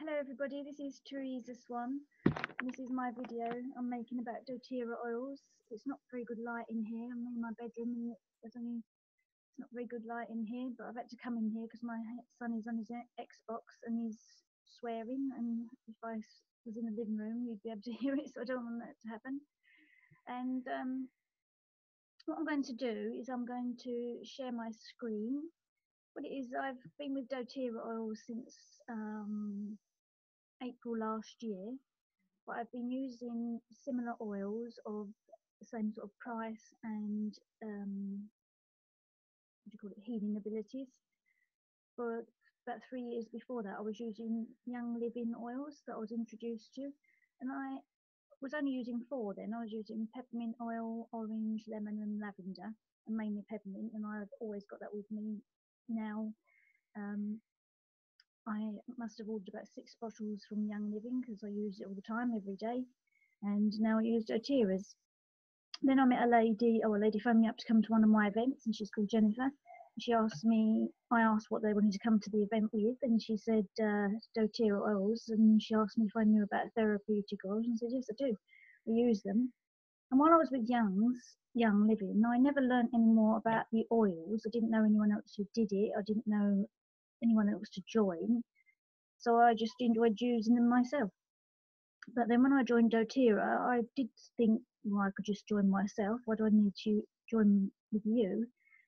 Hello everybody, this is Teresa Swann, and this is my video I'm making about doTERRA oils. It's not very good light in here. I'm in my bedroom and it's not very good light in here, but I've had to come in here because my son is on his Xbox and he's swearing, and if I was in the living room you'd be able to hear it, so I don't want that to happen. And what I'm going to do is I'm going to share my screen. What it is, I've been with doTERRA oils since April last year, but I've been using similar oils of the same sort of price and what do you call it, healing abilities for about 3 years. Before that I was using Young Living oils that I was introduced to, and I was only using 4 then. I was using peppermint oil, orange, lemon and lavender, and mainly peppermint, and I've always got that with me now. I must have ordered about 6 bottles from Young Living because I use it all the time, every day, and now I use doTERRA's. Then I met a lady phoned me up to come to one of my events, and she's called Jennifer. She asked me, I asked what they wanted to come to the event with, and she said doTERRA oils, and she asked me if I knew about therapeutic oils, and I said yes I do, I use them. And while I was with Young Living, I never learned any more about the oils. I didn't know anyone else who did it. I didn't know anyone else to join, so I just enjoyed using them myself. But then when I joined doTERRA, I did think, well, I could just join myself. Why do I need to join with you?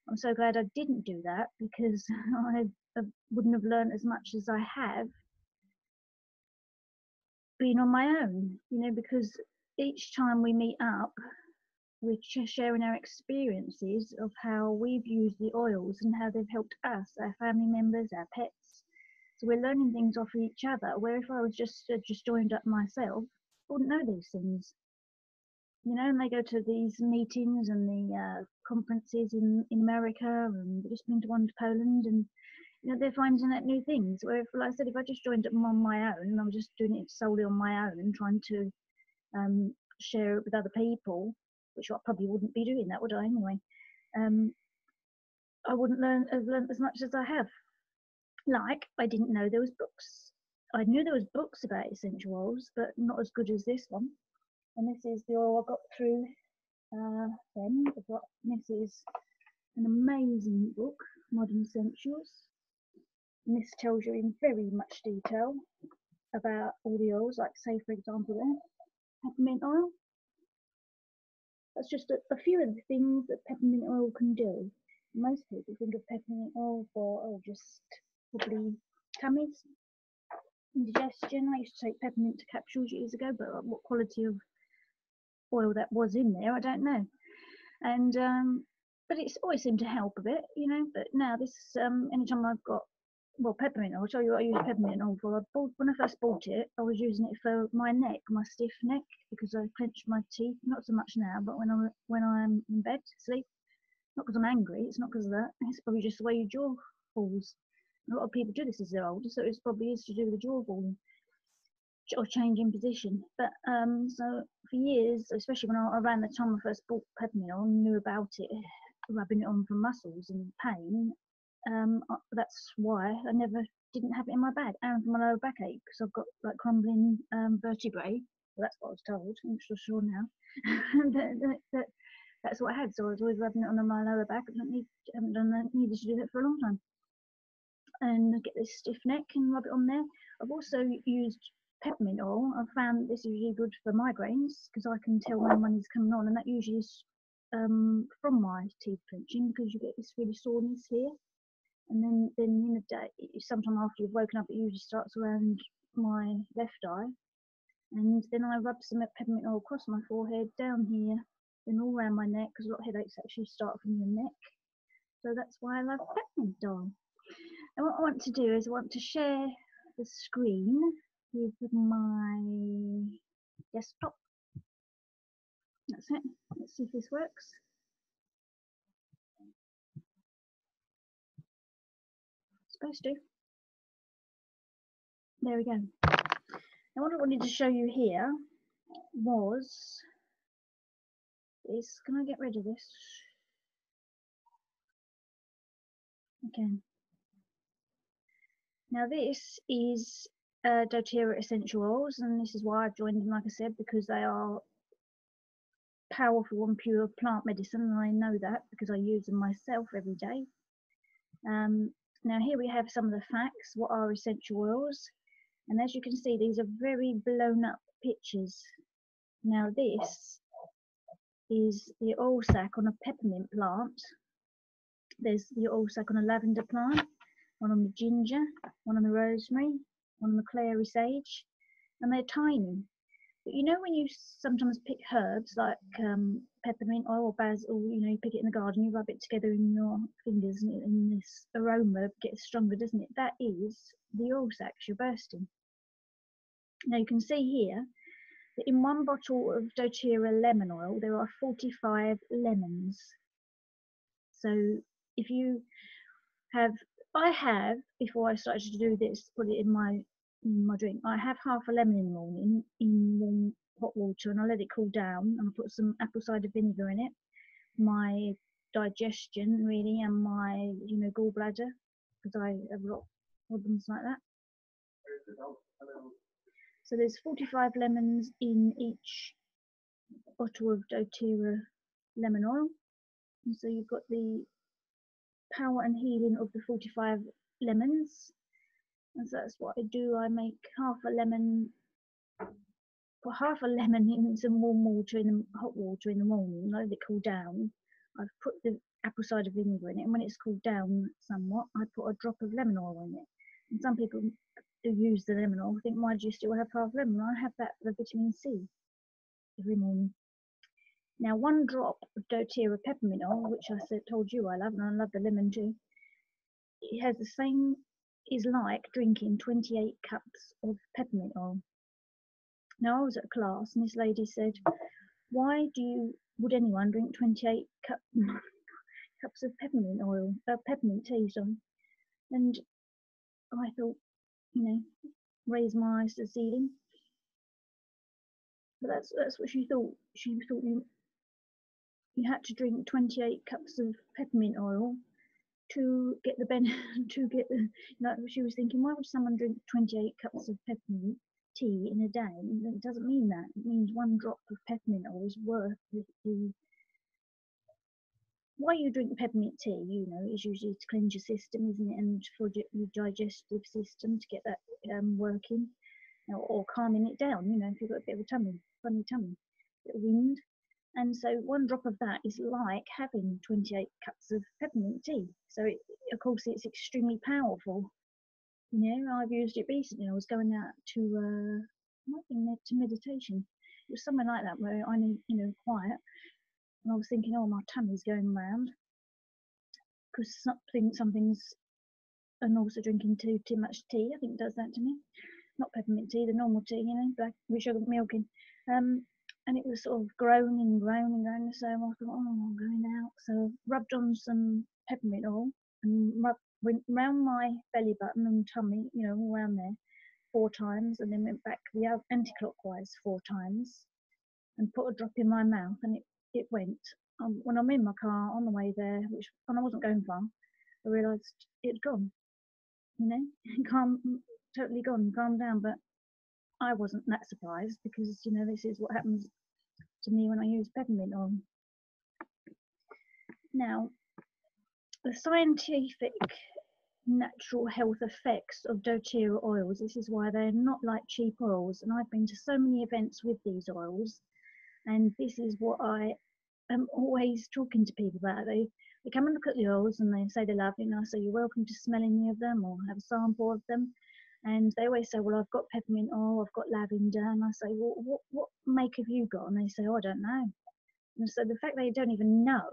I'm so glad I didn't do that, because I wouldn't have learned as much as I have being on my own, because each time we meet up, we're sharing our experiences of how we've used the oils and how they've helped us, our family members, our pets. So we're learning things off each other, where if I was just joined up myself, I wouldn't know these things. And they go to these meetings and the conferences in America, and we've just been to one to Poland, and they're finding out new things. Where, if, like I said, if I just joined up on my own and I was just doing it solely on my own and trying to share it with other people, which I probably wouldn't be doing that, would I, anyway? I wouldn't have learned as much as I have. Like, I didn't know there was books. I knew there was books about essential oils, but not as good as this one. And this is the oil I got through them. This is an amazing book, Modern Essentials. And this tells you in very much detail about all the oils, like, say, for example, there, peppermint oil. That's just a few of the things that peppermint oil can do. Most people think of peppermint oil for, just probably tummies, indigestion. I used to take peppermint capsules years ago, but what quality of oil that was in there, I don't know. And but it's always seemed to help a bit, But now this, anytime I've got, peppermint oil, I'll show you what I use peppermint oil for. When I first bought it, I was using it for my neck, my stiff neck, because I clench my teeth. Not so much now, but when I'm in bed, sleep. Not because I'm angry, it's not because of that. It's probably just the way your jaw falls. A lot of people do this as they're older, so it's probably is to do with the jaw falling or changing position. But so for years, especially when around the time I first bought peppermint oil and knew about it, rubbing it on for muscles and pain, that's why I never didn't have it in my bag, and for my lower backache, because I've got like crumbling vertebrae. Well, that's what I was told. I'm not sure now. That's what I had, so I was always rubbing it on my lower back. I haven't needed to do that for a long time. And get this stiff neck and rub it on there. I've also used peppermint oil. I've found this is really good for migraines, because I can tell when one is coming on, and that usually is from my teeth clenching, because you get this really soreness here. And then in the day, sometime after you've woken up, it usually starts around my left eye. And then I rub some peppermint oil across my forehead, down here, then all around my neck, because a lot of headaches actually start from your neck. So that's why I love peppermint oil. And what I want to do is I want to share the screen with my desktop. That's it. Let's see if this works. It's supposed to. There we go. Now what I wanted to show you here was this. Can I get rid of this? Okay. Now this is doTERRA essential oils, and this is why I've joined them, like I said, because they are powerful and pure plant medicine, and I know that because I use them myself every day. Now here we have some of the facts. What are essential oils? And as you can see, these are very blown up pictures. Now this is the oil sac on a peppermint plant. There's the oil sac on a lavender plant, one on the ginger, one on the rosemary, one on the clary sage, and they're tiny. But you know when you sometimes pick herbs like peppermint oil or basil, you know, you pick it in the garden, you rub it together in your fingers, and this aroma gets stronger, doesn't it? That is the oil sacs you're bursting. Now you can see here that in one bottle of doTERRA lemon oil there are 45 lemons. So if you have, I have, before I started to do this, put it in my drink, I have half a lemon in the morning in warm hot water, and I let it cool down, and I put some apple cider vinegar in it. My digestion really, and my, you know, gallbladder, because I have a lot of problems like that. So there's 45 lemons in each bottle of doTERRA lemon oil, and so you've got the power and healing of the 45 lemons. And so that's what I do. I make put half a lemon in some warm water, in the hot water in the morning, let it cool down. I've put the apple cider vinegar in it, and when it's cooled down somewhat, I put a drop of lemon oil in it. And some people who use the lemon oil think, why do you still have half lemon? I have that for vitamin C every morning. Now, one drop of doTERRA peppermint oil, which I told you I love, and I love the lemon too, it has the same, is like drinking 28 cups of peppermint oil. Now, I was at a class, and this lady said, why would anyone drink 28 cups of peppermint oil, peppermint tea, sorry? And I thought, you know, raise my eyes to the ceiling. But that's what she thought. She thought you had to drink 28 cups of peppermint oil to get the like she was thinking, why would someone drink 28 cups of peppermint tea in a day? And it doesn't mean that. It means one drop of peppermint oil is worth the why you drink peppermint tea, you know, is usually to cleanse your system, isn't it, and for your digestive system to get that working, or calming it down, you know, if you've got a bit of a funny tummy, a bit of wind. And so one drop of that is like having 28 cups of peppermint tea. So of course it's extremely powerful. You know, I've used it recently. I was going out to meditation. It was somewhere like that where I need, you know, quiet. And I was thinking, oh, my tummy's going round because something's, and also drinking too much tea, I think, does that to me. Not peppermint tea, the normal tea, you know, black with sugar milk in. And it was sort of groaning, so I thought, oh, I'm going out. So rubbed on some peppermint oil and went round my belly button and tummy, you know, all around there 4 times, and then went back the anti-clockwise 4 times and put a drop in my mouth, and it went. When I'm in my car on the way there, and I wasn't going far, I realised it had gone, you know, totally gone, calmed down. But I wasn't that surprised because, you know, this is what happens to me when I use peppermint oil. Now, the scientific natural health effects of doTERRA oils, this is why they're not like cheap oils, and I've been to so many events with these oils, and this is what I am always talking to people about. They come and look at the oils and they say they love it, and I say, you're welcome to smell any of them or have a sample of them. And they always say, well, I've got peppermint oil, I've got lavender. And I say, well, what make have you got? And they say, oh, I don't know. And so the fact they don't even know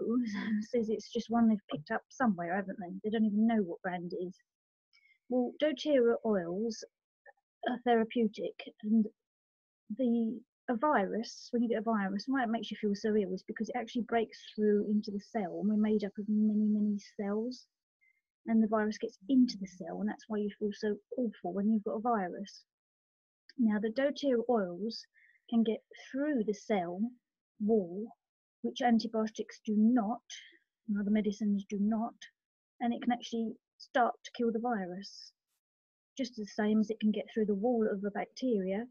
says it's just one they've picked up somewhere, haven't they? They don't even know what brand it is. Well, doTERRA oils are therapeutic, and a virus, when you get a virus, why it makes you feel so ill is because it actually breaks through into the cell, and we're made up of many cells. And the virus gets into the cell, and that's why you feel so awful when you've got a virus. Now, the doTERRA oils can get through the cell wall, which antibiotics do not, and other medicines do not, and it can actually start to kill the virus just the same as it can get through the wall of a bacteria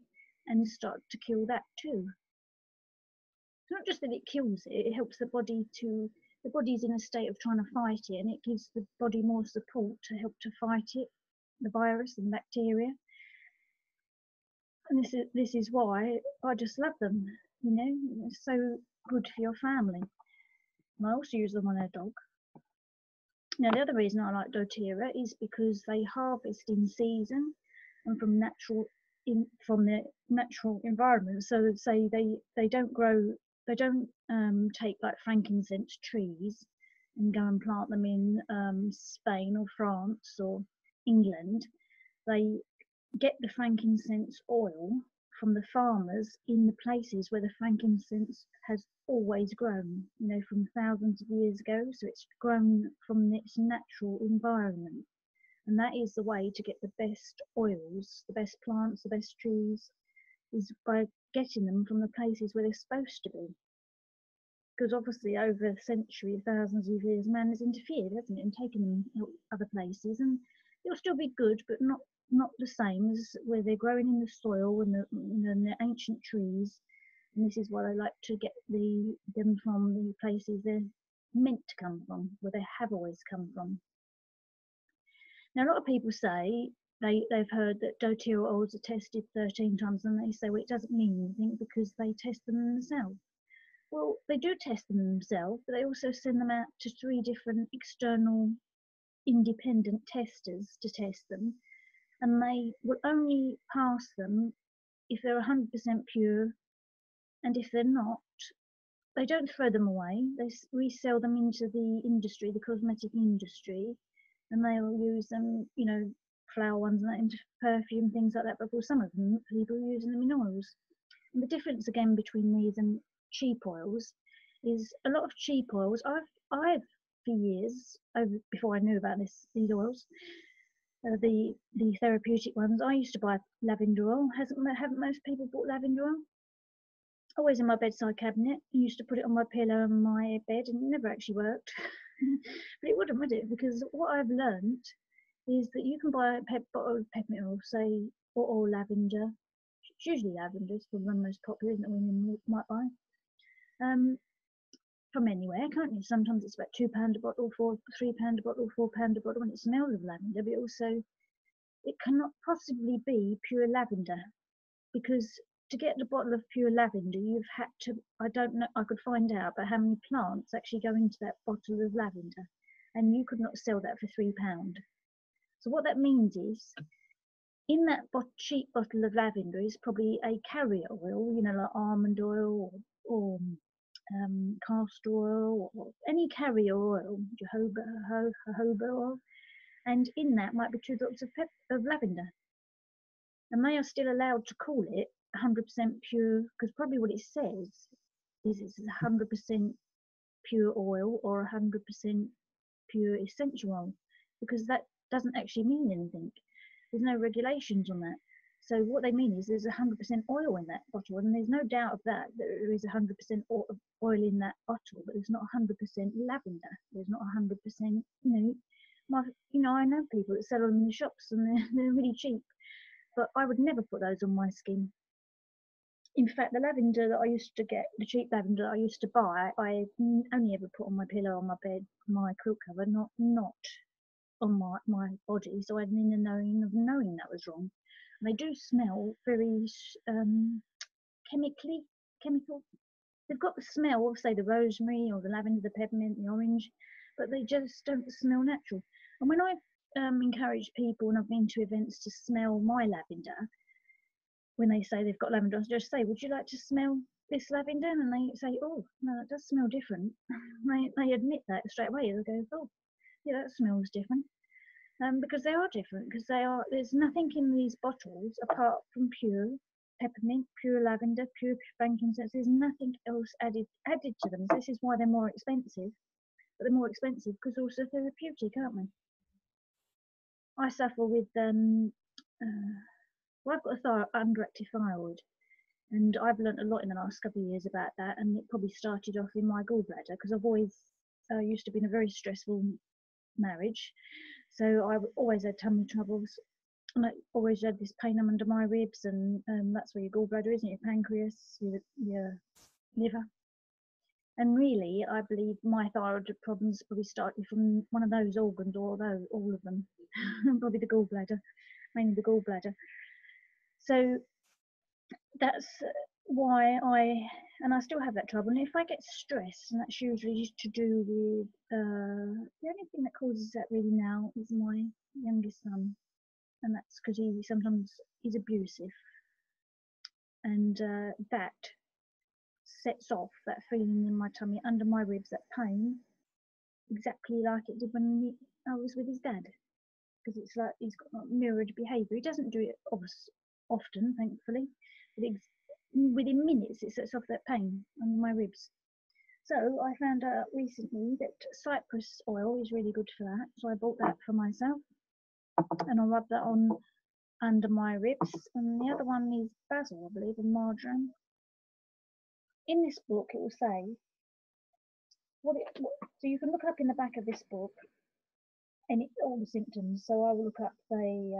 and start to kill that too. It's not just that it kills it, it helps the body's in a state of trying to fight it, and it gives the body more support to help to fight it, the virus and bacteria. And this is why I just love them, you know, it's so good for your family. And I also use them on a dog. Now, the other reason I like Doterra is because they harvest in season and from the natural environment. So, say they don't grow, they don't take like frankincense trees and go and plant them in Spain or France or England. They get the frankincense oil from the farmers in the places where the frankincense has always grown, you know, from thousands of years ago. So it's grown from its natural environment. And that is the way to get the best oils, the best plants, the best trees, is by getting them from the places where they're supposed to be. Because obviously over centuries, thousands of years, man has interfered, hasn't it, and taken them other places, and it'll still be good, but not the same as where they're growing in the soil and the ancient trees. And this is why I like to get them from the places they're meant to come from, where they have always come from. Now, a lot of people say they've heard that Doterra oils are tested 13 times, and they say, well, it doesn't mean anything because they test them themselves. Well, they do test them themselves, but they also send them out to 3 different external independent testers to test them, and they will only pass them if they're 100% pure, and if they're not, they don't throw them away. They resell them into the industry, the cosmetic industry, and they'll use them, you know, flower ones and that into perfume, things like that. But for some of them, people are using them in oils. And the difference again between these and cheap oils is a lot of cheap oils. I've for years, before I knew about these oils, the therapeutic ones, I used to buy lavender oil. Haven't most people bought lavender oil? Always in my bedside cabinet. I used to put it on my pillow on my bed, and it never actually worked. But it wouldn't, would it? Because what I've learnt is that you can buy a bottle of peppermint oil, say, or lavender. It's usually lavender, it's probably one of the most popular, isn't it, women might buy. From anywhere, can't you? Sometimes it's about £2 a bottle, £3 a bottle, £4 a bottle, and it smells of lavender, but also it cannot possibly be pure lavender, because to get the bottle of pure lavender, you've had to, I don't know, I could find out, but how many plants actually go into that bottle of lavender, and you could not sell that for £3. So what that means is, in that cheap bottle of lavender is probably a carrier oil, you know, like almond oil or castor oil, or any carrier oil, jojoba oil, and in that might be 2 drops of lavender. And they are still allowed to call it 100% pure, because probably what it says is it's 100% pure oil or 100% pure essential oil, because that doesn't actually mean anything. There's no regulations on that. So what they mean is there's 100% oil in that bottle, and there's no doubt of that there is 100% oil in that bottle, but there's not 100% lavender. There's not 100%, you know, I know people that sell them in the shops, and they're really cheap, but I would never put those on my skin. In fact, the lavender that I used to get, the cheap lavender I used to buy, I only ever put on my pillow, on my bed, my quilt cover, not on my body. So I had an inner knowing of knowing that was wrong. And they do smell very chemical. They've got the smell of, say, the rosemary or the lavender, the peppermint, the orange, but they just don't smell natural. And when I encourage people, and I've been to events, to smell my lavender, when they say they've got lavender, I just say, would you like to smell this lavender? And they say, oh, no, it does smell different. They admit that straight away. They go, oh, yeah, that smells different. Because they are different, because there's nothing in these bottles apart from pure peppermint, pure lavender, pure frankincense. There's nothing else added to them. This is why they're more expensive. But they're more expensive because also therapeutic, aren't they? I suffer with well, I've got underactive thyroid, and I've learnt a lot in the last couple of years about that, and it probably started off in my gallbladder, because I've always used to be in a very stressful marriage, so I've always had tummy troubles, and I always had this pain under my ribs, and that's where your gallbladder is, and your pancreas, your liver. And really, I believe my thyroid problems probably started from one of those organs, or all of them. Probably the gallbladder, mainly the gallbladder. So that's why I still have that trouble. And if I get stressed, and that's usually to do with, the only thing that causes that really now is my youngest son. And that's because he sometimes is abusive. And that sets off that feeling in my tummy, under my ribs, that pain, exactly like it did when I was with his dad. Because it's like he's got mirrored behaviour. He doesn't do it often, thankfully, but within minutes it sets off that pain under my ribs. So I found out recently that cypress oil is really good for that. So I bought that for myself, and I rub that on under my ribs. And the other one is basil, I believe, and marjoram. In this book, it will say so you can look up in the back of this book and all the symptoms. So I will look up, say,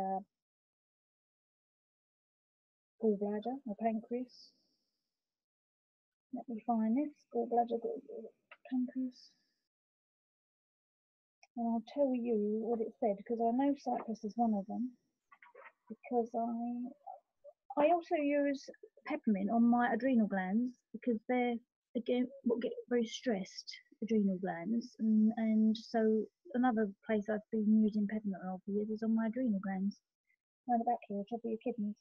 gallbladder or pancreas. Let me find this, gallbladder, pancreas. And I'll tell you what it said, because I know cypress is one of them. Because I also use peppermint on my adrenal glands, because they're, again, will get very stressed, adrenal glands. And so another place I've been using peppermint on for years is on my adrenal glands, around the back here, top of your kidneys.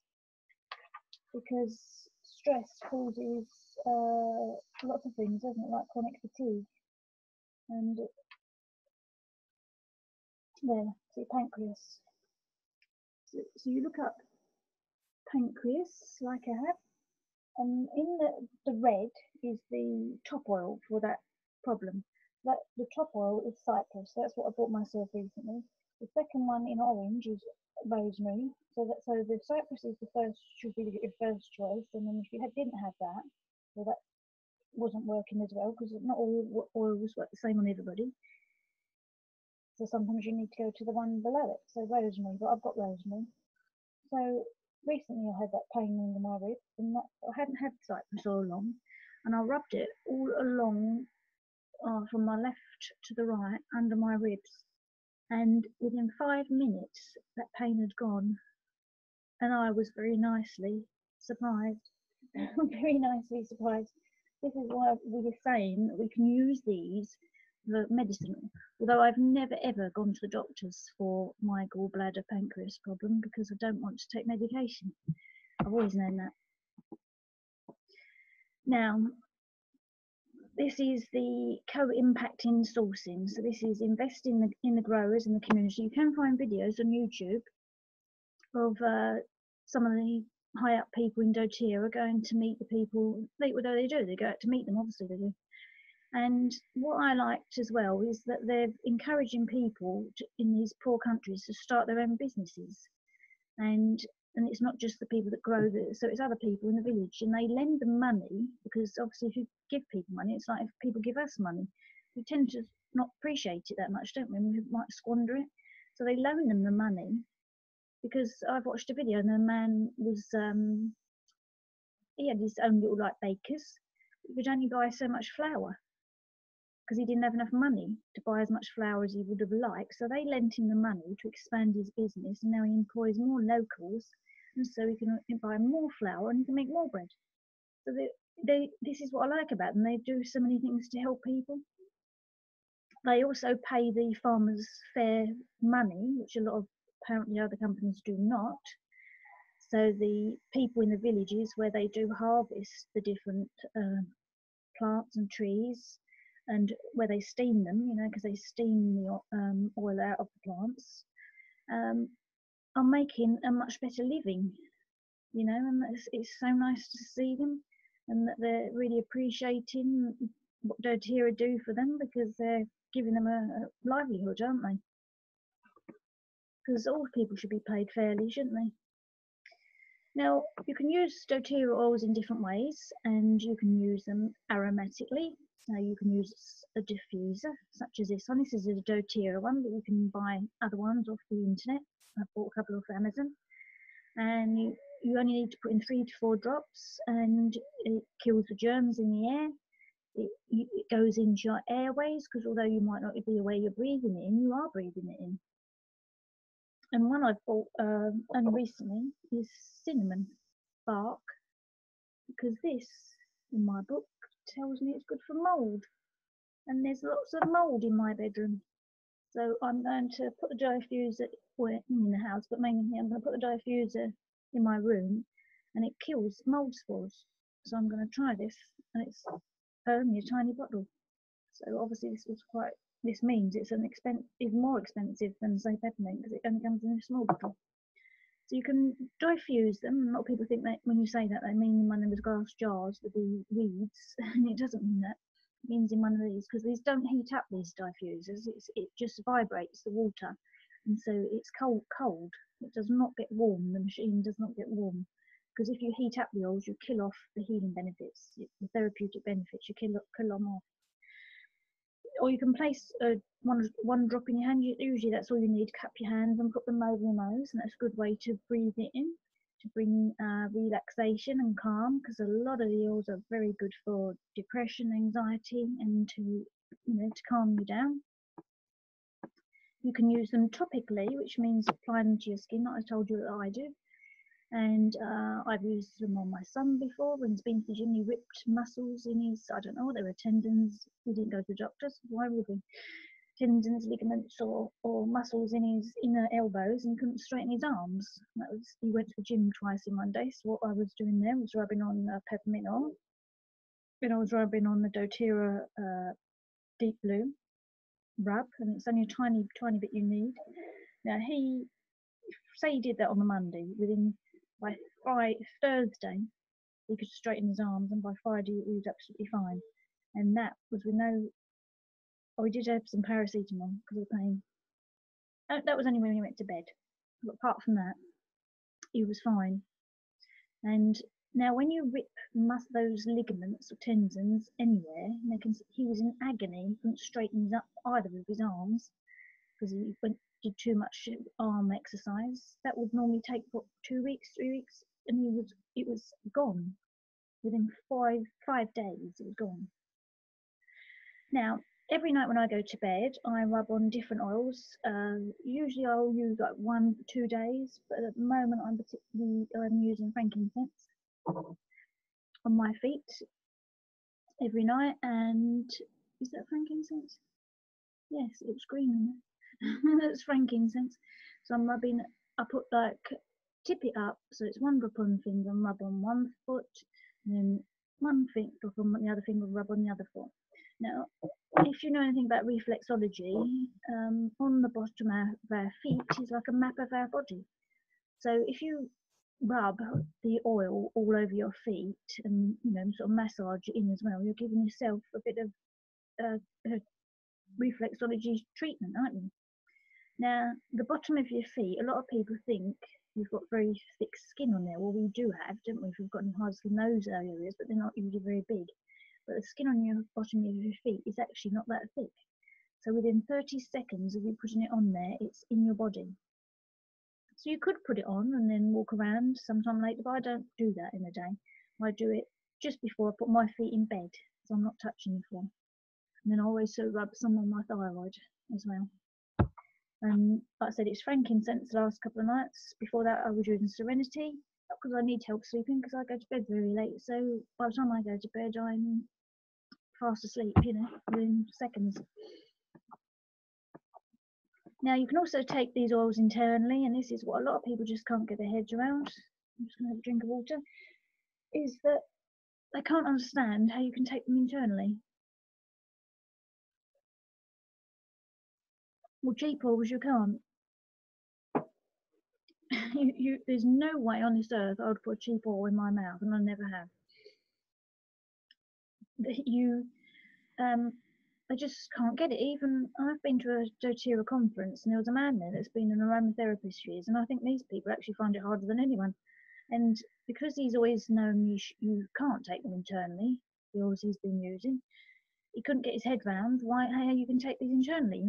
Because stress causes lots of things, doesn't it? Like chronic fatigue. And there, see, pancreas. So you look up pancreas, like I have, and in the red is the top oil for that problem. The top oil is cypress. That's what I bought myself recently. The second one in orange is rosemary. So the cypress is should be your first choice. And then if you didn't have that, well, that wasn't working as well, because not all oils work the same on everybody. So sometimes you need to go to the one below it. So rosemary, but I've got rosemary. So recently I had that pain under my ribs, and I hadn't had cypress all along, and I rubbed it all along from my left to the right under my ribs, and within 5 minutes that pain had gone, and I was very nicely surprised. Very nicely surprised. This is why we're saying that we can use these for medicine, although I've never ever gone to the doctors for my gallbladder pancreas problem, because I don't want to take medication. I've always known that. Now, this is the co-impacting sourcing. So this is invest in the growers in the community. You can find videos on YouTube of some of the high up people in Doterra going to meet the people. They do. They go out to meet them. Obviously they do. And what I liked as well is that they're encouraging people in these poor countries to start their own businesses, and it's not just the people that grow so it's other people in the village, and they lend them money, because obviously if you give people money, it's like if people give us money, we tend to not appreciate it that much, don't we? We might squander it. So they loan them the money, because I've watched a video and the man was he had his own little like bakers. He could only buy so much flour, because he didn't have enough money to buy as much flour as he would have liked. So they lent him the money to expand his business, and now he employs more locals, and so he can buy more flour and he can make more bread. So this is what I like about them. They do so many things to help people. They also pay the farmers fair money, which a lot of apparently other companies do not. So the people in the villages where they do harvest the different plants and trees, and where they steam them, because they steam the oil out of the plants, are making a much better living, and it's so nice to see them, and that they're really appreciating what Doterra do for them, because they're giving them a livelihood, aren't they? Because all people should be paid fairly, shouldn't they? Now, you can use Doterra oils in different ways, and you can use them aromatically. Now you can use a diffuser such as this one. This is a Doterra one, but you can buy other ones off the internet. I bought a couple off Amazon, and you only need to put in 3 to 4 drops, and it kills the germs in the air. It goes into your airways, because although you might not be aware you're breathing it in, you are breathing it in. And one I bought only recently is cinnamon bark, because this, in my book, tells me it's good for mould. And there's lots of mould in my bedroom. So I'm going to put the diffuser, well, in the house, but mainly here, I'm going to put the diffuser in my room, and it kills mould spores. So I'm going to try this, and it's only a tiny bottle. So obviously this means it's even more expensive than, say, peppermint, because it only comes in a small bottle. So you can diffuse them. A lot of people think that when you say that, they mean in one of those glass jars with the weeds, and it doesn't mean that. It means in one of these, because these don't heat up, these diffusers. It just vibrates the water, and so it's cold. It does not get warm. The machine does not get warm, because if you heat up the oils, you kill off the healing benefits, the therapeutic benefits. You kill them off. Or you can place one drop in your hand. Usually that's all you need. Cup your hands and put them over your nose, and that's a good way to breathe it in, to bring relaxation and calm, because a lot of the oils are very good for depression, anxiety, and to calm you down. You can use them topically, which means apply them to your skin, like I told you that I do. And I've used them on my son before when he's been to the gym. He ripped muscles in his, I don't know, they were tendons. He didn't go to the doctors. Why would we? Tendons, ligaments, or muscles in his inner elbows, and couldn't straighten his arms. He went to the gym twice in one day. So what I was doing there was rubbing on peppermint oil. Then I was rubbing on the Doterra Deep Blue rub, and it's only a tiny bit you need. Now say he did that on the Monday, by Thursday he could straighten his arms, and by Friday he was absolutely fine. And that was with we did have some paracetamol because of the pain. That was only when he went to bed, but apart from that he was fine. And now when you rip those ligaments or tendons anywhere, he was in agony. He couldn't straighten up either of his arms because he did too much arm exercise. That would normally take 2 weeks, 3 weeks, and it was gone within 5 days. It was gone. Now every night when I go to bed, I rub on different oils. Usually I'll use like 1 for 2 days, but at the moment I'm using frankincense on my feet every night. And is that frankincense? Yes, it looks green. That's frankincense. So I'm rubbing. I put tip it up, so it's 1 drop on the finger and rub on one foot, and then 1 drop on the other finger and rub on the other foot. Now, if you know anything about reflexology, on the bottom of our feet is like a map of our body. So if you rub the oil all over your feet and sort of massage it in as well, you're giving yourself a bit of reflexology treatment, aren't you? Now, the bottom of your feet, a lot of people think you've got very thick skin on there. Well, we do have, don't we? If we've got any hard skin, those areas, but they're not usually very big. But the skin on your bottom of your feet is actually not that thick. So within 30 seconds of you putting it on there, it's in your body. So you could put it on and then walk around sometime later, but I don't do that in a day. I do it just before I put my feet in bed, so I'm not touching the floor. And then I always rub some on my thyroid as well. And like I said, it's frankincense the last couple of nights. Before that, I was using Serenity, not because I need help sleeping, because I go to bed very late. So by the time I go to bed, I'm fast asleep, within seconds. Now you can also take these oils internally, and this is what a lot of people just can't get their heads around. I'm just going to have a drink of water. Is that they can't understand how you can take them internally. Well, cheap oils you can't. There's no way on this earth I would put a cheap oil in my mouth, and I never have. I just can't get it. Even I've been to a Doterra conference, and there was a man there that's been an aromatherapist for years, and I think these people actually find it harder than anyone. And because he's always known you can't take them internally, the oils he's been using, he couldn't get his head round how you can take these internally.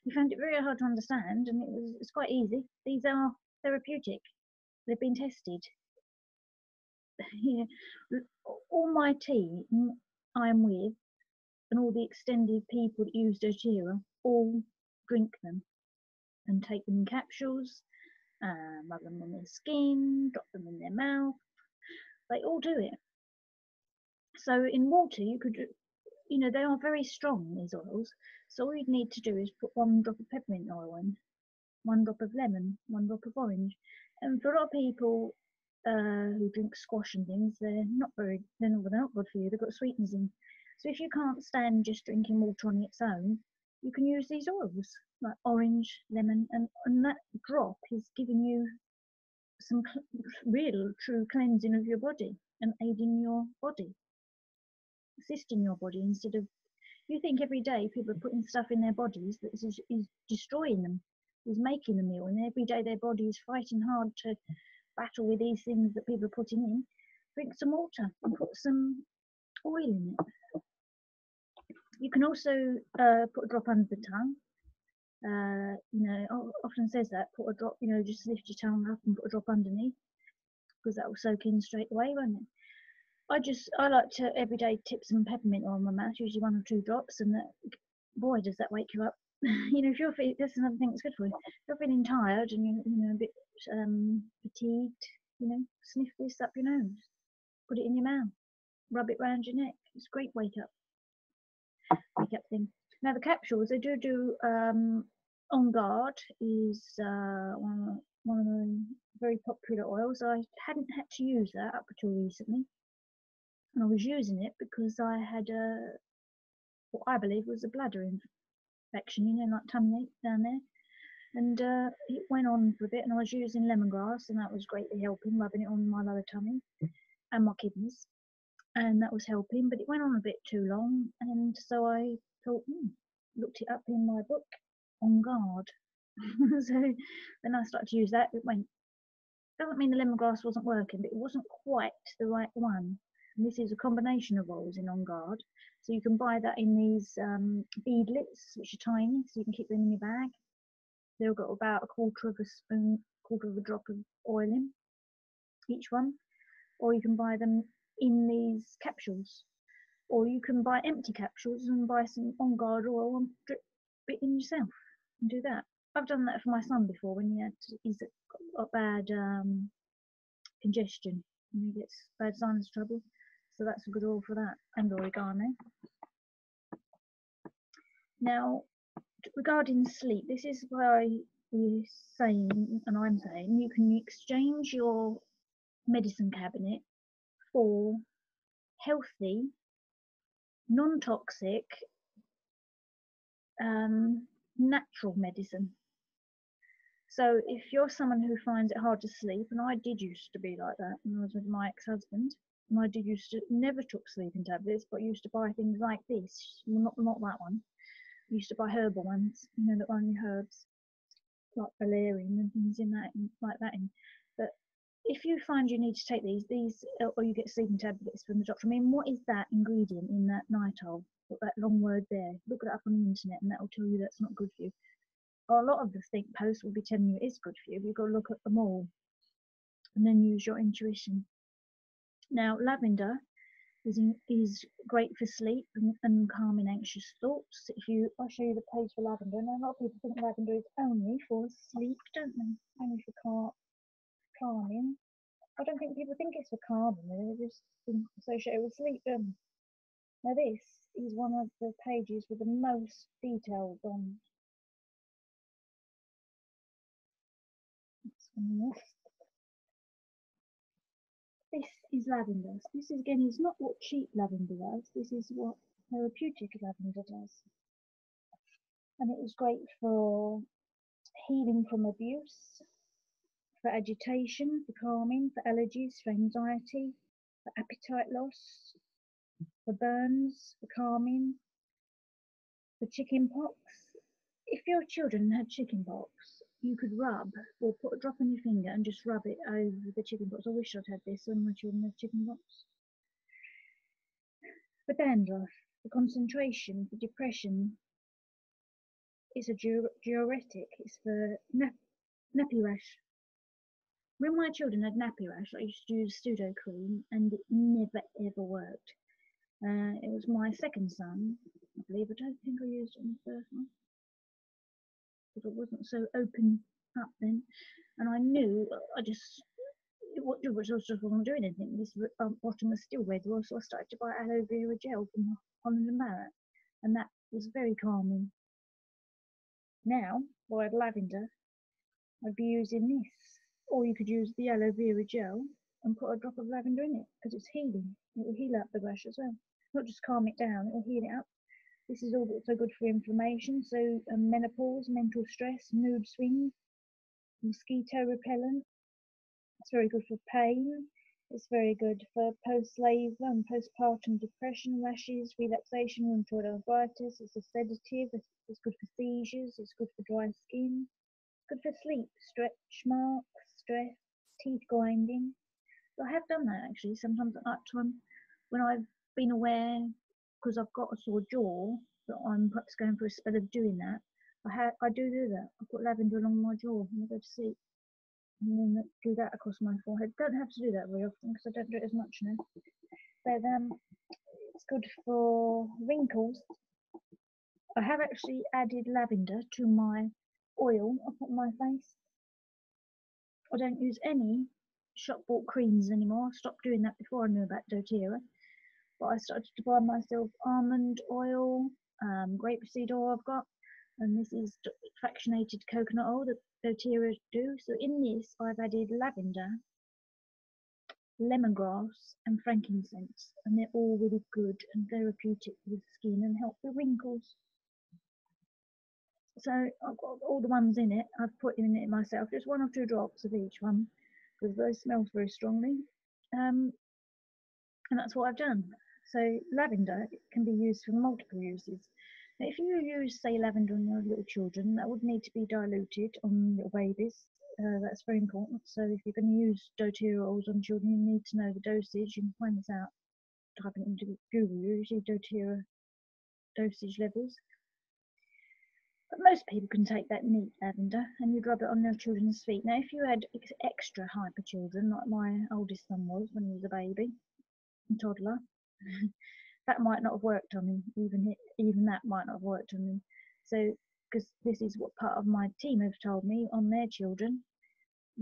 He found it very hard to understand, and it's quite easy. These are therapeutic. They've been tested. All my team I'm with, and all the extended people that use Doterra, all drink them and take them in capsules, rub them on their skin, drop them in their mouth. They all do it. So in water, you could, they are very strong, these oils. So all you'd need to do is put 1 drop of peppermint oil in, 1 drop of lemon, 1 drop of orange. And for a lot of people who drink squash and things, they're not good for you. They've got sweeteners in. So if you can't stand just drinking water on its own, you can use these oils like orange, lemon, and that drop is giving you some real true cleansing of your body and aiding your body, assisting your body. Instead of, you think every day people are putting stuff in their bodies that is destroying them, is making them ill, and every day their body is fighting hard to battle with these things that people are putting in. Drink some water and put some oil in it. You can also put a drop under the tongue. Often says that, put a drop, just lift your tongue up and put a drop underneath, because that will soak in straight away, won't it? I like to every day tip some peppermint oil in my mouth, usually 1 or 2 drops, and boy, does that wake you up. If you're feeling, that's another thing that's good for you. If you're feeling tired and you're a bit fatigued, sniff this up your nose, put it in your mouth, rub it round your neck. It's a great wake up thing. Now the capsules, they do On Guard is one of the very popular oils. I hadn't had to use that up until recently, and I was using it because I had what I believe was a bladder infection, like tummy ache down there, and it went on for a bit, and I was using lemongrass, and that was greatly helping, rubbing it on my lower tummy and my kidneys, and that was helping, but it went on a bit too long, and so I thought, looked it up in my book, On Guard. So then I started to use that. It went, doesn't mean the lemongrass wasn't working, but it wasn't quite the right one. And this is a combination of oils in On Guard. So you can buy that in these beadlets, which are tiny, so you can keep them in your bag. They've got about 1/4 of a spoon, 1/4 of a drop of oil in each one. Or you can buy them in these capsules. Or you can buy empty capsules and buy some On Guard oil and drip it in yourself and do that. I've done that for my son before when he's got bad congestion and he gets bad sinus trouble. So that's a good oil for that, and oregano. Now, regarding sleep, this is why we're saying, and I'm saying, you can exchange your medicine cabinet for healthy, non-toxic, natural medicine. So if you're someone who finds it hard to sleep, and I did used to be like that when I was with my ex-husband, and I never took sleeping tablets, but I used to buy things like this, not that one. I used to buy herbal ones, that only herbs, like valerian and things like that in. But if you find you need to take these, or you get sleeping tablets from the doctor, what is that ingredient in that nitol? Put that long word there. Look it up on the internet, and that will tell you that's not good for you. A lot of the posts will be telling you it is good for you. You've got to look at them all, and then use your intuition. Now, lavender is great for sleep and calming anxious thoughts. I'll show you the page for lavender. And a lot of people think lavender is only for sleep, don't they? Only for calming. I don't think people think it's for calming. They're just associated with sleep. Now this is one of the pages with the most details on. This is lavender. This is again is not what cheap lavender does. This is what therapeutic lavender does. And it is great for healing from abuse, for agitation, for calming, for allergies, for anxiety, for appetite loss, for burns, for calming, for chicken pox. If your children had chicken pox, you could rub or put a drop on your finger and just rub it over the chicken pox. I wish I'd had this when my children had chicken pox. For dandruff, for concentration, for depression. It's a diuretic. It's for nappy rash. When my children had nappy rash, I used to use pseudo cream, and it never ever worked. It was my second son, I believe. I don't think I used it in the first one, because I wasn't so open up then. And I knew, I just wasn't doing anything. This bottom was still red, so I started to buy aloe vera gel from Holland and Barrett, and that was very calming. Now, if I had lavender, I'd be using this. Or you could use the aloe vera gel and put a drop of lavender in it, because it's healing. It will heal up the rash as well. Not just calm it down, it will heal it up. This is also good for inflammation, so menopause, mental stress, mood swings, mosquito repellent. It's very good for pain. It's very good for post-labor and postpartum depression, rashes, relaxation, rheumatoid arthritis. It's a sedative. It's good for seizures. It's good for dry skin. It's good for sleep, stretch marks, stress, teeth grinding. So I have done that actually. Sometimes at night time, when I've been aware, because I've got a sore jaw, that I'm perhaps going for a spell of doing that. I do that. I put lavender along my jaw when I go to sleep, and then do that across my forehead. Don't have to do that very often because I don't do it as much now. But it's good for wrinkles. I have actually added lavender to my oil I put on my face. I don't use any shop bought creams anymore. I stopped doing that before I knew about Doterra. But I started to buy myself almond oil, grapeseed oil I've got, and this is fractionated coconut oil that Doterra do. So in this I've added lavender, lemongrass and frankincense, and they're all really good and therapeutic for the skin and help with wrinkles. So I've got all the ones in it. I've put in it myself, just 1 or 2 drops of each one, because those smells very strongly. And that's what I've done. So lavender can be used for multiple uses. Now, if you use, say, lavender on your little children, that would need to be diluted on little babies. That's very important. So if you're going to use Doterra oils on children, you need to know the dosage. You can find this out typing it into Google, usually Doterra dosage levels. But most people can take that neat lavender and you rub it on their children's feet. Now, if you had extra hyper children, like my oldest son was when he was a baby, a toddler, that might not have worked on him. Even that might not have worked on him. So, because this is what part of my team have told me on their children,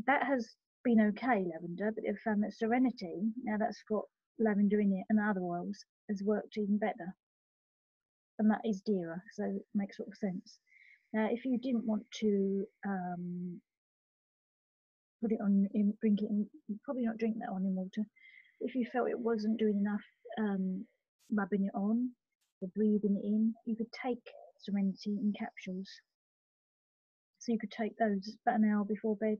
that has been okay, lavender, but they've found that Serenity, now that's got lavender in it and other oils, has worked even better. And that is dearer, so it makes sort of sense. Now, if you didn't want to put it on, drink it, probably not drink that one in water. If you felt it wasn't doing enough rubbing it on or breathing it in, you could take Serenity in capsules. So you could take those about an hour before bed,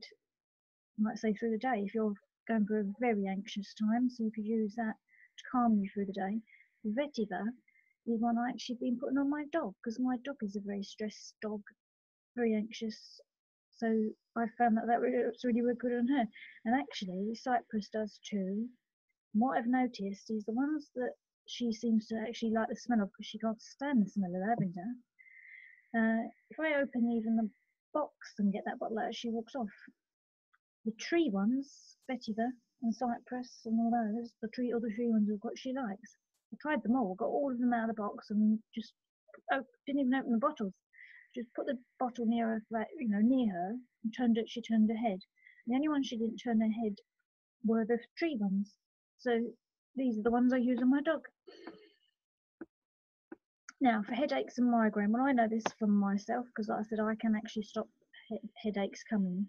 like say through the day, if you're going through a very anxious time, so you could use that to calm you through the day. Vetiver is one I actually been putting on my dog, because my dog is a very stressed dog, very anxious. So I found that it's really good on her. And actually, Cypress does too. And what I've noticed is the ones that she seems to actually like the smell of, because she can't stand the smell of lavender. If I open even the box and get that bottle out, she walks off. The tree ones, vetiver and Cypress and all those, the tree ones are what she likes. I tried them all, got all of them out of the box, and just didn't even open the bottles. Just put the bottle near her, near her, and she turned her head. The only ones she didn't turn her head were the tree ones. So these are the ones I use on my dog. Now, for headaches and migraine, well, I know this from myself, because like I said, I can actually stop headaches coming.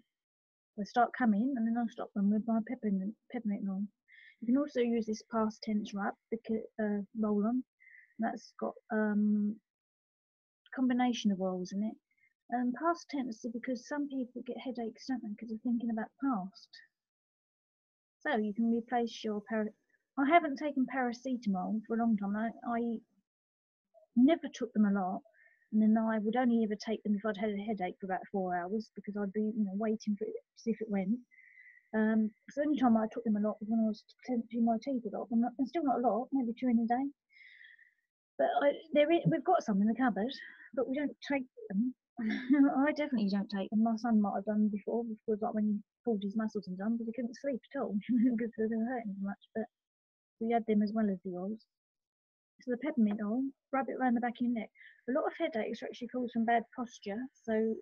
They start coming, and then I'll stop them with my peppermint oil. You can also use this past tense wrap, roll on. That's got combination of oils in it. And past tense is because some people get headaches, don't they, because they're thinking about the past. So you can replace your I haven't taken paracetamol for a long time. I never took them a lot, and then I would only ever take them if I'd had a headache for about 4 hours, because I'd be waiting for it to see if it went. So the only time I took them a lot was when I was clenching my teeth a lot, and still not a lot, maybe 2 in a day. But we've got some in the cupboard, but we don't take them. I definitely don't take them. My son might have done before, because like when he pulled his muscles and done, but he couldn't sleep at all because they were hurting so much. But we had them as well as the oils. So the peppermint oil, rub it around the back of your neck. A lot of headaches are actually caused from bad posture, so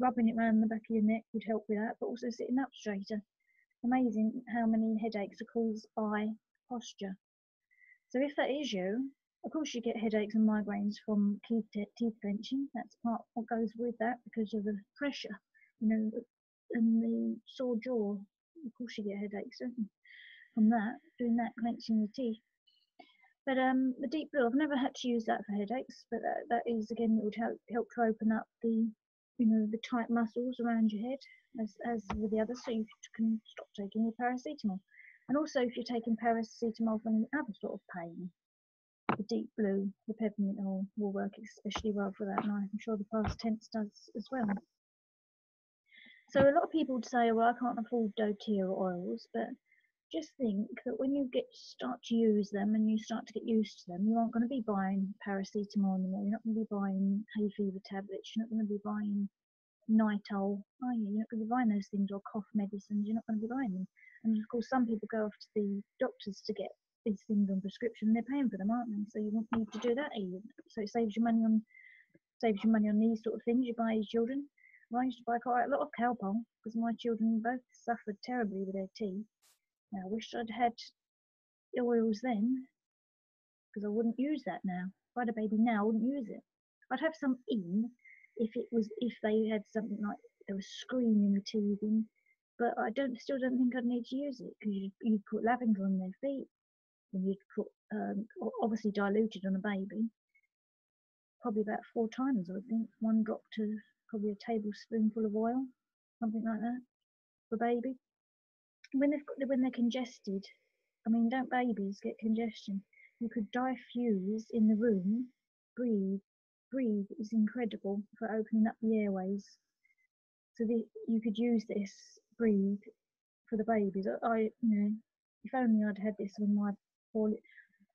rubbing it around the back of your neck would help with that, but also sitting up straighter. Amazing how many headaches are caused by posture. So if that is you, of course you get headaches and migraines from teeth clenching. That's part what goes with that because of the pressure, and the sore jaw. Of course you get headaches, don't you, from that, doing that, clenching the teeth. But the deep blue, I've never had to use that for headaches, but that is, again, it would help to open up the tight muscles around your head, as with the others, so you can stop taking your paracetamol. And also, if you're taking paracetamol for any other sort of pain, the deep blue, the peppermint oil, will work especially well for that, and I'm sure the past tense does as well. So a lot of people would say, well, I can't afford Doterra oils, but just think that when you start to use them and you start to get used to them, you aren't going to be buying paracetamol anymore. You're not going to be buying hay fever tablets. You're not going to be buying Nitol, are you? You're not going to be buying those things, or cough medicines. You're not going to be buying them. And of course, some people go off to the doctors to get these things on prescription. And they're paying for them, aren't they? So you won't need to do that either. So it saves you money on these sort of things you buy as children. Well, I used to buy quite a lot of Calpol because my children both suffered terribly with their teeth. Now, I wish I'd had oils then, because I wouldn't use that now. If I had a baby now, I wouldn't use it. I'd have some in if they had something like they were screaming with teething, but I still don't think I'd need to use it, because you'd put lavender on their feet, and you'd put obviously diluted on a baby, probably about 4 times, I would think, 1 drop to probably a tablespoonful of oil, something like that, for baby. When they're congested, I mean, don't babies get congestion? You could diffuse in the room. Breathe is incredible for opening up the airways. So you could use this breathe for the babies. If only I'd had this when my poor.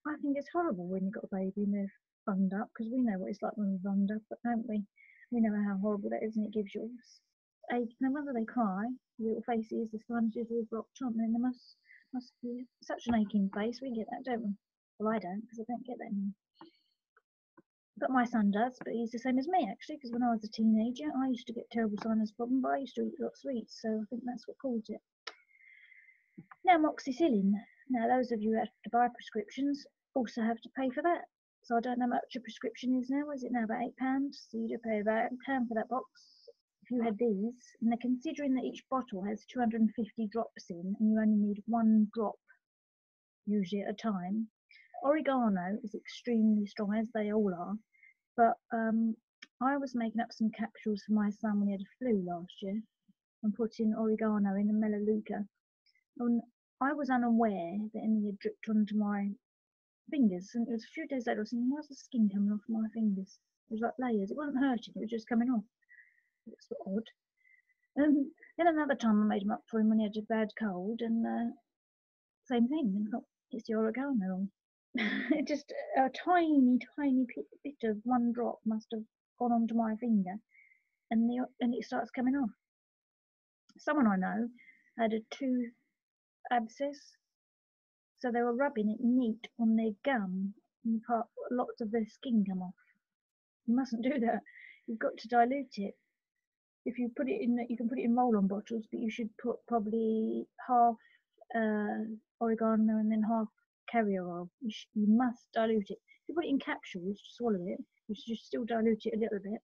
I think it's horrible when you've got a baby and they're bunged up, because we know what it's like when we're bunged up, don't we? We know how horrible that is, and it gives you ache. No wonder they cry. The little faces, the sponges all blocked on, and there must be such an aching face. We get that, don't we? Well, I don't, because I don't get that anymore. But my son does, but he's the same as me, actually, because when I was a teenager, I used to get terrible sinus problem, but I used to eat a lot of sweets, so I think that's what caused it. Now, amoxicillin. Now, those of you who have to buy prescriptions also have to pay for that. So I don't know how much a prescription is now. Is it now about £8? So you do pay about £8 for that box. If you had these, and they're considering that each bottle has 250 drops in, and you only need 1 drop usually at a time. Oregano is extremely strong, as they all are, but I was making up some capsules for my son when he had a flu last year, and putting oregano in and melaleuca. And I was unaware that any had dripped onto my fingers, and it was a few days later I was thinking, why's the skin coming off my fingers? It was like layers. It wasn't hurting, it was just coming off. It's odd. Then another time I made him up for him when he had a bad cold, and same thing. And I thought, it's the oregano. Just a tiny bit of 1 drop must have gone onto my finger, and it starts coming off. Someone I know had a tooth abscess, so they were rubbing it neat on their gum, and lots of their skin come off. You mustn't do that. You've got to dilute it. If you put it in, you can put it in roll-on bottles, but you should put probably half oregano and then half carrier oil. You must dilute it. If you put it in capsules to swallow it, you should still dilute it a little bit.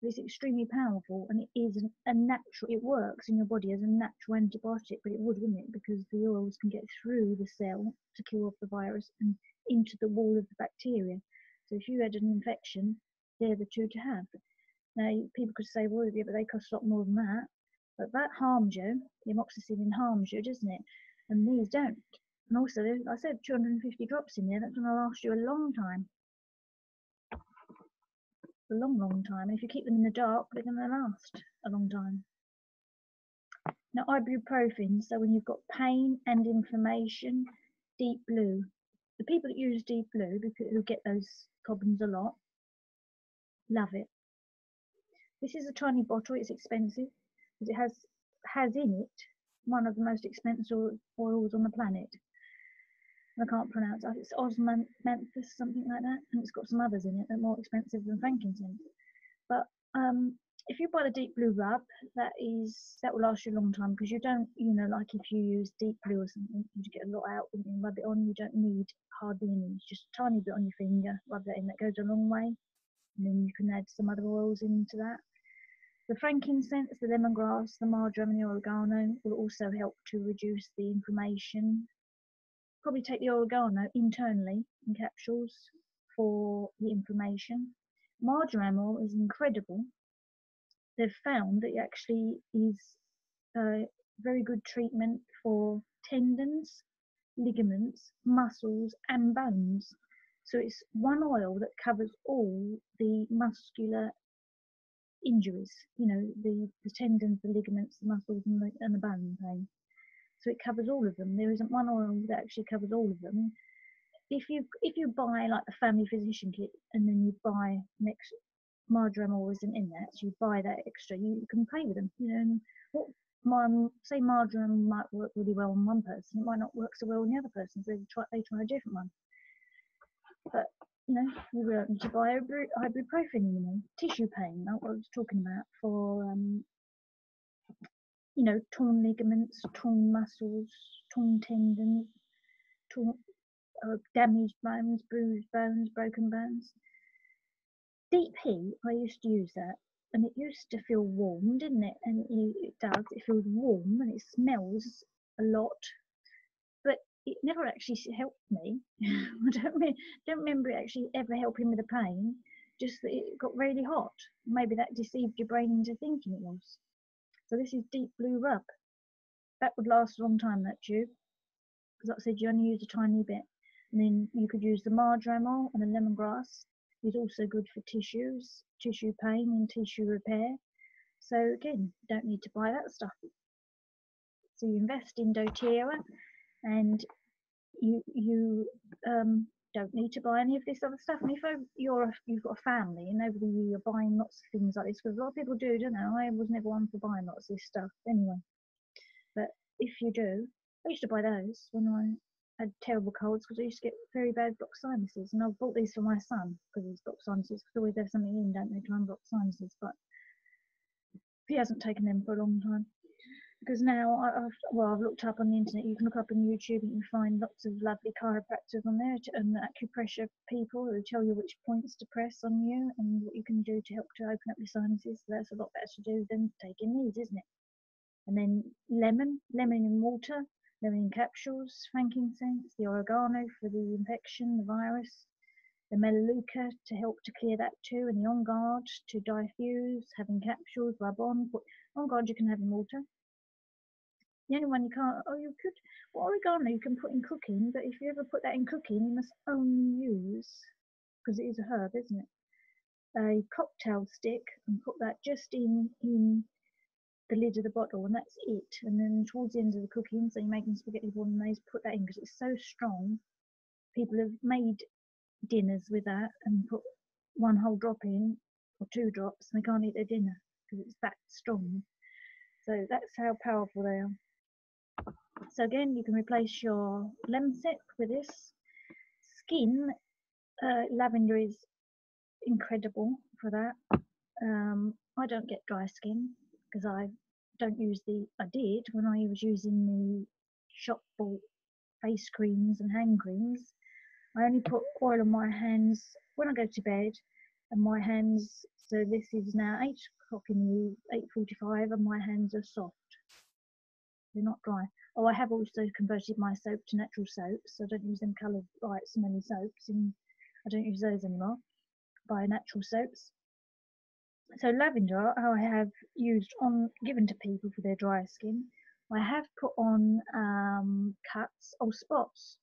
But it's extremely powerful, and it is a natural. It works in your body as a natural antibiotic, but it would, wouldn't it? Because the oils can get through the cell to kill off the virus and into the wall of the bacteria. So if you had an infection, they're the 2 to have. Now, people could say, well, yeah, but they cost a lot more than that. But that harms you. The amoxicillin harms you, doesn't it? And these don't. And also, I said 250 drops in there. That's going to last you a long time. A long, long time. And if you keep them in the dark, they're going to last a long time. Now, ibuprofen. So when you've got pain and inflammation, deep blue. The people that use deep blue, because who get those problems a lot, love it. This is a tiny bottle. It's expensive because it has in it one of the most expensive oils on the planet. I can't pronounce it. It's osmanthus, something like that, and it's got some others in it that are more expensive than frankincense. But if you buy the deep blue rub, that will last you a long time, because you don't, like if you use deep blue or something, you get a lot out when you rub it on. You don't need hardly any. It's just a tiny bit on your finger. Rub that in. That goes a long way. And then you can add some other oils into that. The frankincense, the lemongrass, the marjoram, and the oregano will also help to reduce the inflammation. Probably take the oregano internally in capsules for the inflammation. Marjoram oil is incredible. They've found that it actually is a very good treatment for tendons, ligaments, muscles, and bones. So it's one oil that covers all the muscular injuries, the tendons, the ligaments, the muscles, and the bone pain. So it covers all of them. There isn't one oil that actually covers all of them. If you buy like the family physician kit and then you buy next marjoram oil isn't in that, so you buy that extra, you can play with them. And say marjoram might work really well on one person, it might not work so well on the other person, so they try a different one. But you don't need to buy ibuprofen, tissue pain, like what I was talking about, for torn ligaments, torn muscles, torn tendons, damaged bones, bruised bones, broken bones. Deep heat, I used to use that, and it used to feel warm, didn't it? And it does, it feels warm and it smells a lot, but it never actually helped me. I don't remember it actually ever helping with the pain, just that it got really hot. Maybe that deceived your brain into thinking it was. So this is deep blue rub. That would last a long time, that tube, because like I said, you only use a tiny bit. And then you could use the marjoram oil and the lemongrass. It's also good for tissues, tissue pain and tissue repair. So again, you don't need to buy that stuff. So you invest in Doterra, and you don't need to buy any of this other stuff. And if you've got a family and over the year you're buying lots of things like this, because a lot of people do, don't they? I was never one for buying lots of this stuff anyway. But if you do, I used to buy those when I had terrible colds, because I used to get very bad blocked sinuses, and I've bought these for my son because he's blocked sinuses, because always have something in, don't they, try and block sinuses. But he hasn't taken them for a long time, because now I've looked up on the internet. You can look up on YouTube and you can find lots of lovely chiropractors on there and acupressure people who tell you which points to press on you and what you can do to help to open up your sinuses. So that's a lot better to do than taking these, isn't it? And then lemon in water, lemon in capsules, frankincense, the oregano for the infection, the virus, the melaleuca to help to clear that too, and the on guard to diffuse, having capsules, rub on. On guard you can have in water. The only one you can't, oregano you can put in cooking, but if you ever put that in cooking, you must only use, because it is a herb, isn't it, a cocktail stick, and put that just in the lid of the bottle, and that's it. And then towards the end of the cooking, so you're making spaghetti bolognese, put that in, because it's so strong. People have made dinners with that and put one whole drop in, or 2 drops, and they can't eat their dinner because it's that strong. So that's how powerful they are. So again, you can replace your lemsip with this. Skin, lavender is incredible for that. I don't get dry skin because I don't use I did when I was using the shop bought face creams and hand creams. I only put oil on my hands when I go to bed, and my hands, so this is now 8 o'clock in the 8:45, and my hands are soft. They're not dry. Oh, I have also converted my soap to natural soaps, so I don't use them coloured bright smelly soaps, and I don't use those anymore. Buy natural soaps. So lavender, I have used given to people for their dry skin. I have put on cuts or spots.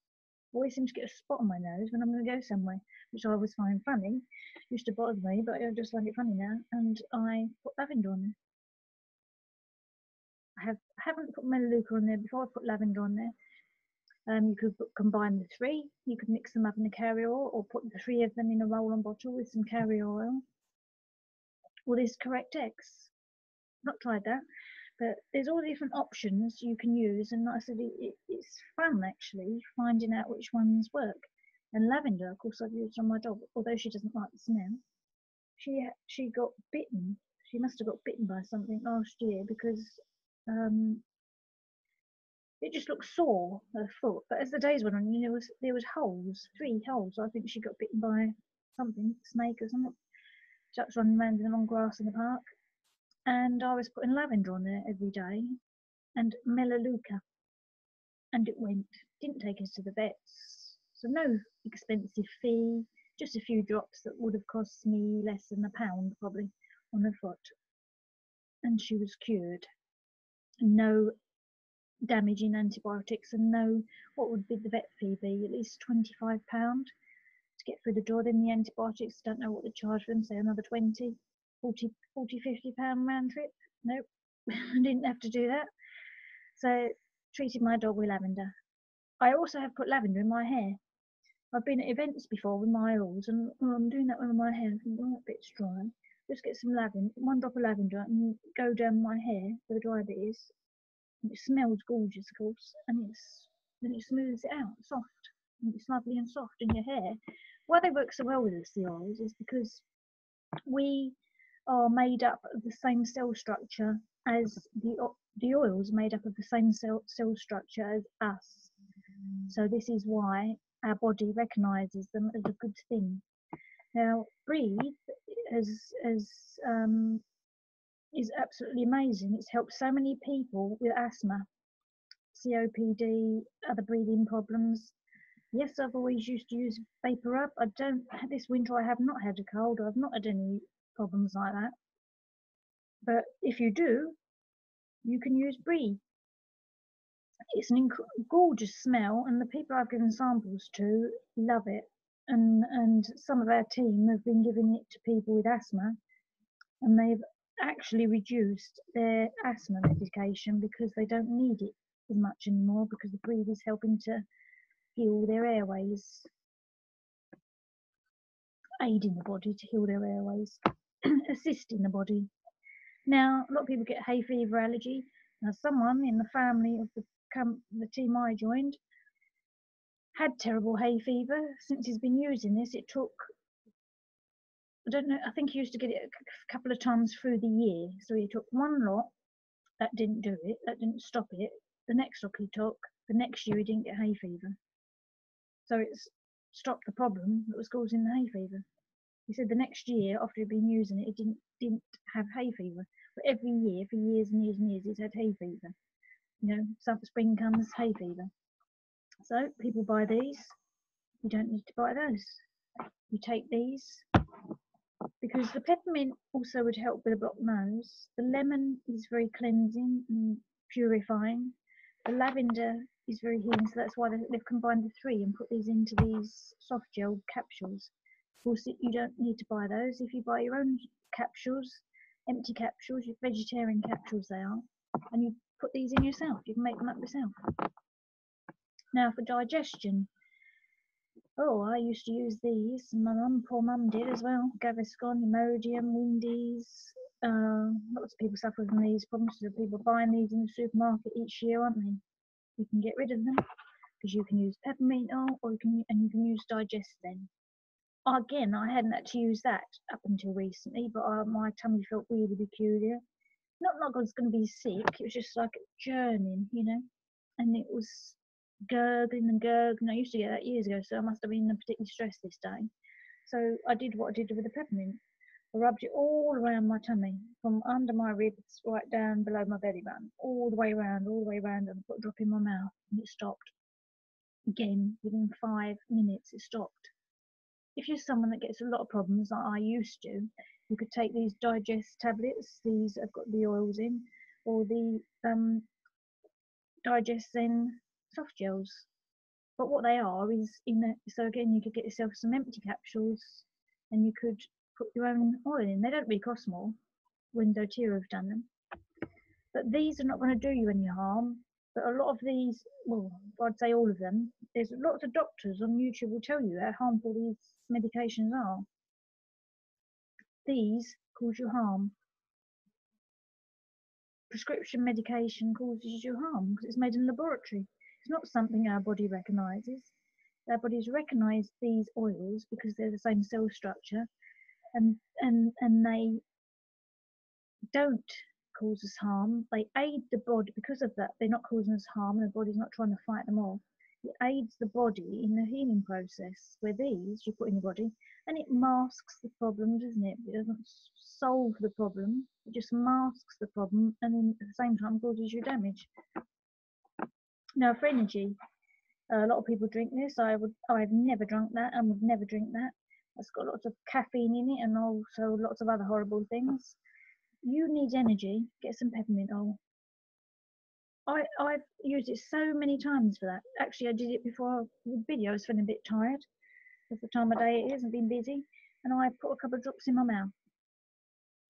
I always seem to get a spot on my nose when I'm going to go somewhere, which I always find funny. Used to bother me, but I just find it funny now. And I put lavender on there. I haven't put melaleuca on there before. I put lavender on there. You could combine the three. You could mix them up in a carrier oil, or put the three of them in a roll-on bottle with some carrier oil. Or this correct X. Not tried that, but there's all different options you can use, and like I said, it's fun actually finding out which ones work. And lavender, of course, I've used on my dog, although she doesn't like the smell. She got bitten. She must have got bitten by something last year because it just looked sore, her foot. But as the days went on, there was holes, 3 holes. I think she got bitten by something, snake or something. Jack's running around in the long grass in the park, and I was putting lavender on there every day, and melaleuca, and it went. Didn't take us to the vets, so no expensive fee, just a few drops that would have cost me less than £1 probably on her foot, and she was cured. No damaging antibiotics, and no, what would be the vet fee be? At least £25 to get through the door. Then the antibiotics, don't know what they charge for them, say another 20, 40, £50 round trip. Nope, I didn't have to do that. So treated my dog with lavender. I also have put lavender in my hair. I've been at events before with my oils, and I'm doing that with my hair. I think, oh, that bit's dry. Just get some lavender, 1 drop of lavender, and go down my hair for the dry bit is. And it smells gorgeous, of course, and then it smooths it out, soft, and it's lovely and soft in your hair. Why they work so well with us, the oils, is because we are made up of the same cell structure as the oils made up of the same cell structure as us. So this is why our body recognises them as a good thing. Now, Breathe is absolutely amazing. It's helped so many people with asthma, COPD, other breathing problems. Yes, I've always used to use Vapor Up. This winter I have not had a cold. I've not had any problems like that. But if you do, you can use Breathe. It's an gorgeous smell, and the people I've given samples to love it. And some of our team have been giving it to people with asthma, and they've actually reduced their asthma medication because they don't need it as much anymore, because the Breathe is helping to heal their airways, aiding the body to heal their airways, assisting the body. Now, a lot of people get hay fever allergy. Now, someone in the family of the team I joined had terrible hay fever. Since he's been using this, it took, I don't know, I think he used to get it a couple of times through the year. So he took 1 lot, that didn't do it, that didn't stop it. The next lot he took, the next year he didn't get hay fever. So it's stopped the problem that was causing the hay fever. He said the next year, after he'd been using it, he didn't have hay fever. But every year, for years and years and years, he's had hay fever. Some spring comes, hay fever. So people buy these. You don't need to buy those. You take these, because the peppermint also would help with a blocked nose. The lemon is very cleansing and purifying. The lavender is very healing, so that's why they've combined the 3 and put these into these soft gel capsules. Of course, you don't need to buy those. If you buy your own capsules, empty capsules, your vegetarian capsules they are, and you put these in yourself, you can make them up yourself. Now for digestion, I used to use these, and my poor mum did as well. Gaviscon, Imodium, Windies. Lots of people suffer from these problems. So people buying these in the supermarket each year, aren't they? You can get rid of them because you can use peppermint oil, or you can use Digest then. Again, I hadn't had to use that up until recently, but my tummy felt really peculiar. Not like I was going to be sick, it was just like churning, and it was gurgling and gurgling. I used to get that years ago, so I must have been particularly stressed this day. So I did what I did with the peppermint. I rubbed it all around my tummy, from under my ribs right down below my belly button, all the way around, and put a drop in my mouth, and it stopped. Again, within 5 minutes, it stopped. If you're someone that gets a lot of problems, like I used to, you could take these Digest tablets. These have got the oils in, or the Digest Zen soft gels. But what they are is so again, you could get yourself some empty capsules, and you could put your own oil in. They don't really cost more when Doterra have done them. But these are not going to do you any harm. But a lot of these, well, I'd say all of them, there's lots of doctors on YouTube will tell you how harmful these medications are. These cause you harm. Prescription medication causes you harm because it's made in a laboratory. It's not something our body recognises. Our bodies recognise these oils because they're the same cell structure, and they don't cause us harm. They aid the body because of that. They're not causing us harm, and the body's not trying to fight them off. It aids the body in the healing process. Where these you put in your body, and it masks the problem, doesn't it? It doesn't solve the problem. It just masks the problem, and then at the same time causes you damage. Now, for energy, a lot of people drink this. I've never drunk that and would never drink that. It's got lots of caffeine in it and also lots of other horrible things. You need energy, get some peppermint oil. I've used it so many times for that. Actually, I did it before the video. I was feeling a bit tired because the time of day it is and been busy, and I put a couple of drops in my mouth.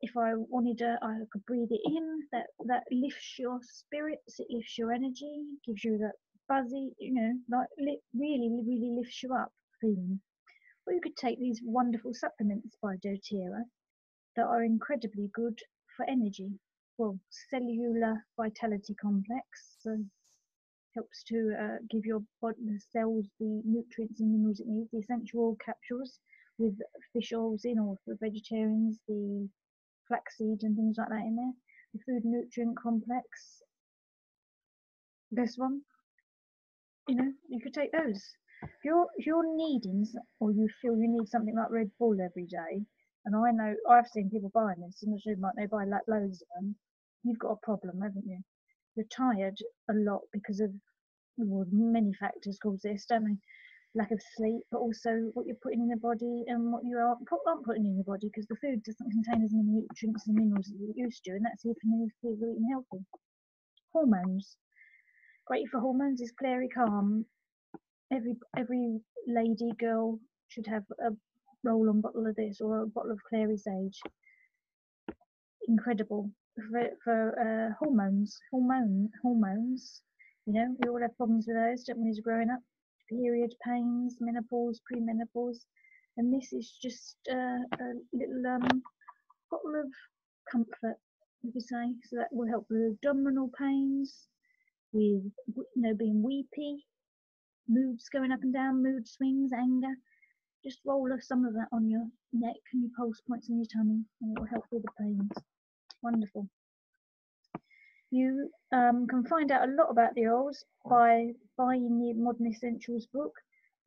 If I wanted to, I could breathe it in. That lifts your spirits, it lifts your energy, gives you that buzzy, like really lifts you up feeling. Or you could take these wonderful supplements by Doterra that are incredibly good for energy. Well, cellular vitality complex, so helps to give your body, the cells, the nutrients and minerals it needs. The essential oil capsules with fish oils in, or for vegetarians, the flaxseed and things like that in there. The food nutrient complex, this one, you could take those. If you're needing, or you feel you need something like Red Bull every day, and I know I've seen people buying this in the supermarket, they buy loads of them, you've got a problem, haven't you? You're tired a lot because of, well, many factors cause this, don't they? Lack of sleep, but also what you're putting in the body and what you aren't putting in your body, because the food doesn't contain as many nutrients and minerals as it used to, and that's if you're eating healthy. Hormones. Great for hormones is Clary Calm. Every lady, girl should have a roll-on bottle of this, or a bottle of Clary Sage. Incredible for hormones. We all have problems with those, don't we, as growing up? Period pains, menopause, premenopause, and this is just a little bottle of comfort, you could say. So that will help with abdominal pains, with being weepy, moods going up and down, mood swings, anger. Just roll some of that on your neck and your pulse points in your tummy, and it will help with the pains. Wonderful. You can find out a lot about the oils by buying the Modern Essentials book.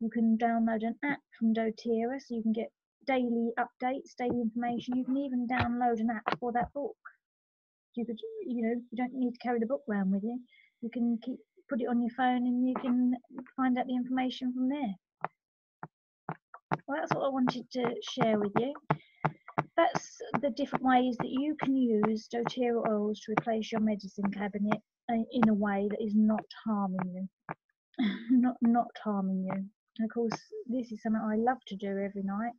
You can download an app from Doterra, so you can get daily updates, daily information. You can even download an app for that book. You could, you don't need to carry the book around with you. You can put it on your phone, and you can find out the information from there. Well, that's what I wanted to share with you. That's the different ways that you can use Doterra oils to replace your medicine cabinet in a way that is not harming you. not harming you. And of course, this is something I love to do every night.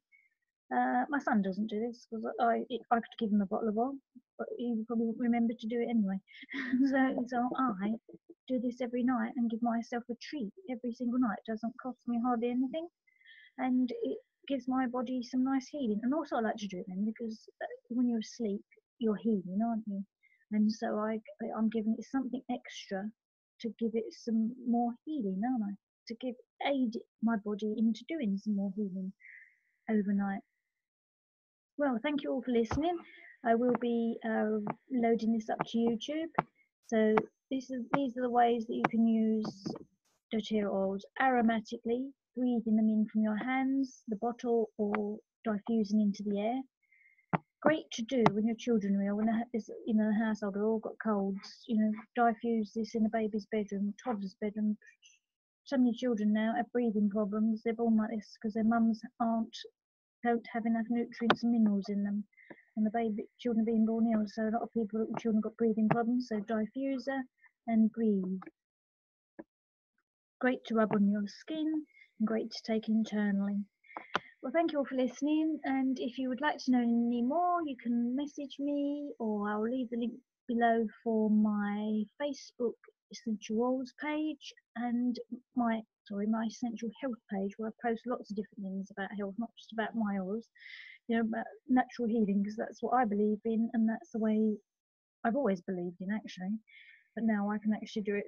My son doesn't do this because I could give him a bottle of oil, but he probably wouldn't remember to do it anyway. so I do this every night and give myself a treat every single night. It doesn't cost me hardly anything, and it gives my body some nice healing. And also I like to do it then, because when you're asleep, you're healing, aren't you? And so I'm giving it something extra to give it some more healing, aren't I? To aid my body into doing some more healing overnight. Well, thank you all for listening. I will be loading this up to YouTube. So these are the ways that you can use Doterra oils aromatically, breathing them in from your hands, the bottle, or diffusing into the air. Great to do when your children are ill, when the household are all got colds. Diffuse this in a baby's bedroom, toddler's bedroom. So many children now have breathing problems. They're born like this because their mums don't have enough nutrients and minerals in them, and the children are being born ill. So a lot of children got breathing problems. So diffuser and breathe. Great to rub on your skin and great to take internally. Well, thank you all for listening, and if you would like to know any more, you can message me, or I'll leave the link below for my Facebook essential oils page and my essential health page, where I post lots of different things about health, not just about my oils, you know, about natural healing, because that's what I believe in, and that's the way I've always believed in, actually. But now I can actually do it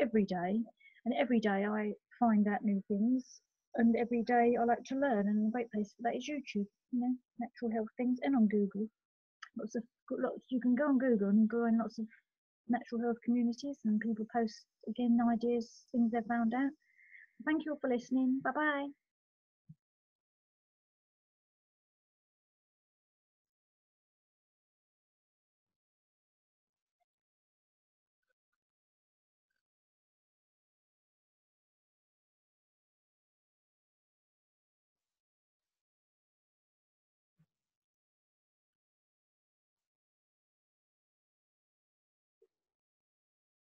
every day, and every day I find out new things, and every day I like to learn, and a great place for that is YouTube, you know, natural health things, and on Google. Lots, you can go on Google and join lots of natural health communities, and people post again ideas, things they've found out. Thank you all for listening. Bye bye.